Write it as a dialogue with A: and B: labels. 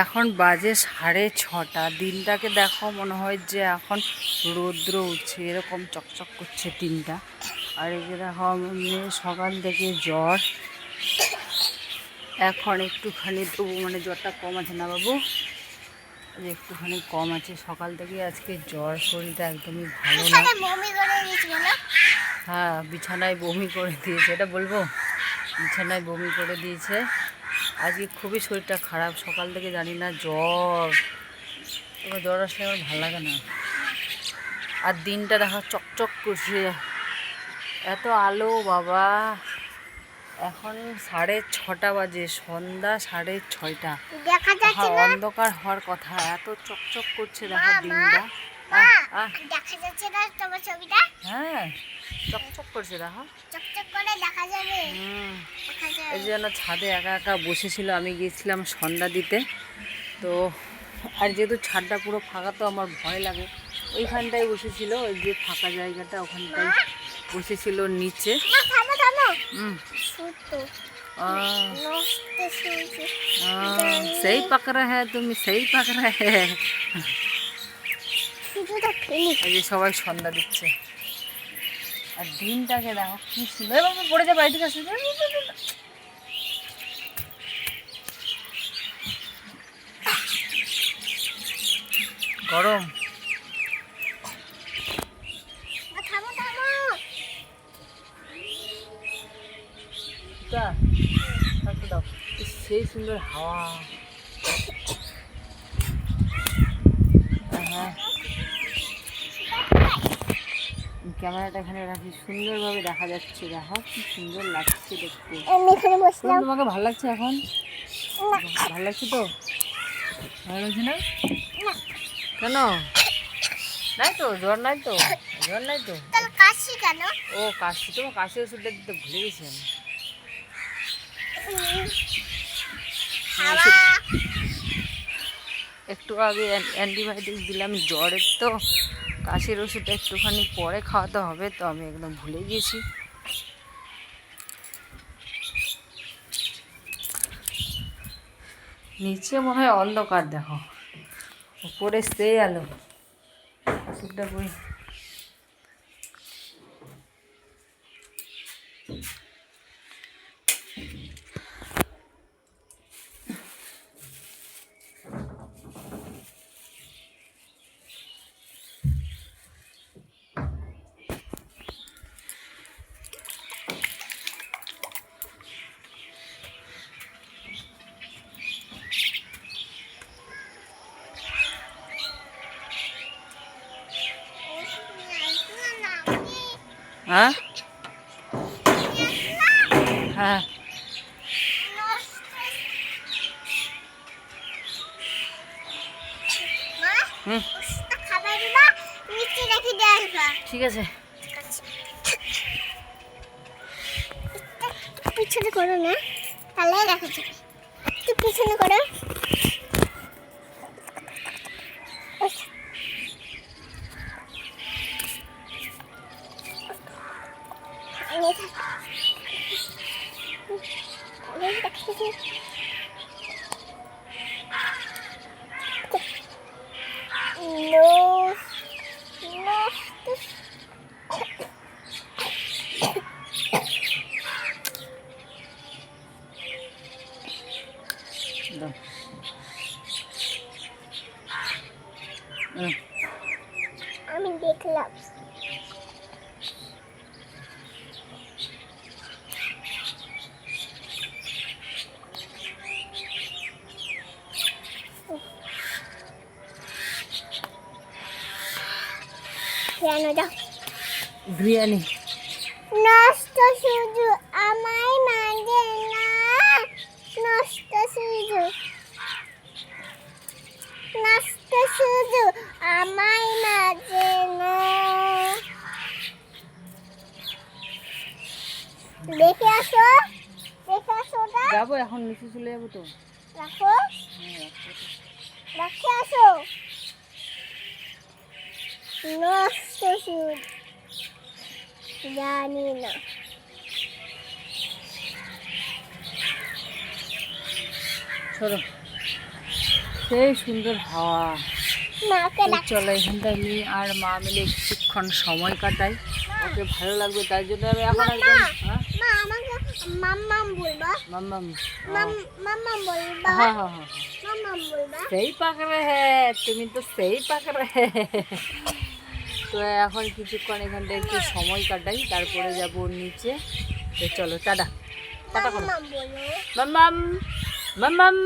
A: এখন বাজে 6:30। দিনটাকে দেখো, মনে হয় যে এখন রৌদ্র উঠছে, এরকম চকচক করছে দিনটা। আর এই যে দেখো মেয়ে সকাল থেকে জ্বর, এখন একটুখানি তবু মানে জ্বরটা কম আছে না বাবু? যে একটুখানি কম আছে। সকাল থেকে আজকে জ্বর, শরীরটা একদমই ভালো না। হ্যাঁ, বিছানায় বমি করে দিয়েছে, এটা বলবো? বিছানায় বমি করে দিয়েছে। আজকে খুবই শরীরটা খারাপ, সকাল থেকে জানি না জ্বর। এবার জ্বর আসলে আমার ভালো লাগে না। আর দিনটা দেখা চকচক করছে, এত আলো বাবা। এখন 6:30 বাজে, সন্ধ্যা 6:30। অন্ধকার হওয়ার কথা, এত চকচক করছে দেখো দিনটা।
B: দেখা যাচ্ছে না তোমার ছবিটা?
A: হ্যাঁ, চকচক করছে দেখো,
B: চকচক করে দেখা যাবে।
A: এই জন্য ছাদে একা একা বসেছিল, আমি গিয়েছিলাম সন্ধ্যা দিতে। তো আর যেহেতু ছাদটা পুরো ফাঁকা, তো আমার ভয় লাগে। ওইখানটায় বসেছিল, ওই যে ফাঁকা জায়গাটা, ওখানটায় বসেছিল নিচে। সেই পাকড়া হ্যাঁ, তুমি সেই পাকড়া হ্যাঁ। এই যে সবাই সন্ধ্যা দিচ্ছে, আর দিনটাকে দেখো কি সুন্দর। পড়ে যাবে, বাড়ি থেকে আসে গরম। সেই সুন্দর হাওয়া। হ্যাঁ, ক্যামেরাটা এখানে রাখি, সুন্দরভাবে দেখা যাচ্ছে। দেখো কি সুন্দর লাগছে দেখতে। তোমাকে ভালো লাগছে এখন? ভালো লাগছে তো? ভালো লাগছে না? কেন? নাই তো জ্বর, নাই তো জ্বর, নাই তো।
B: কাশি কেন?
A: ও কাশি, তোমার কাশি ওষুধটা দিতে ভুলে গেছি আমি। একটু আগে অ্যান্টিবায়োটিক দিলাম জ্বরের, তো কাশির ওষুধটা একটুখানি পরে খাওয়াতে হবে, তো আমি একদম ভুলে গিয়েছি। নিচে মনে হয় অন্ধকার দেখো, উপরে সেই আলো। ওষুধটা বই হ্যাঁ হ্যাঁ ঠিক আছে।
B: পিছনে করো না, তাহলে দেখা যাবে। একটু পিছনে করো। আমি দেখলাম।
A: বিরিয়ানি
B: নষ্ট শুধু আমায় মাঝে না, নষ্ট শুধু, নষ্ট শুধু আমায় মাঝে না। দেখে আসো, দেখে আসো।
A: যাবো এখন, নিচে চলে যাবো তো।
B: রাখো, রাখে আসো। নষ্ট শুধু জানি না।
A: সরো। সেই সুন্দর হাওয়া।
B: মাকে
A: তো চলো এখানটায় নিয়ে আর মা মিলে কিছুক্ষণ সময় কাটাই, ওকে ভালো লাগবে তাই জন্য আমি এখন একদম হ্যাঁ
B: মা আমাকে মাম্মাম বলবা
A: মাম্মাম
B: মাম্মাম বলবা
A: হ্যাঁ হ্যাঁ হ্যাঁ
B: মাম্মাম বলবা
A: সেই পাক রে হ্যাঁ, তুমি তো সেই পাক রে তো এখন কিছুক্ষণ এখানটায় একটু সময় কাটাই, তারপরে যাব নিচে। তো চলো টাটা টাটা করো
B: মাম্মাম বলো
A: মাম্মাম মাম্মাম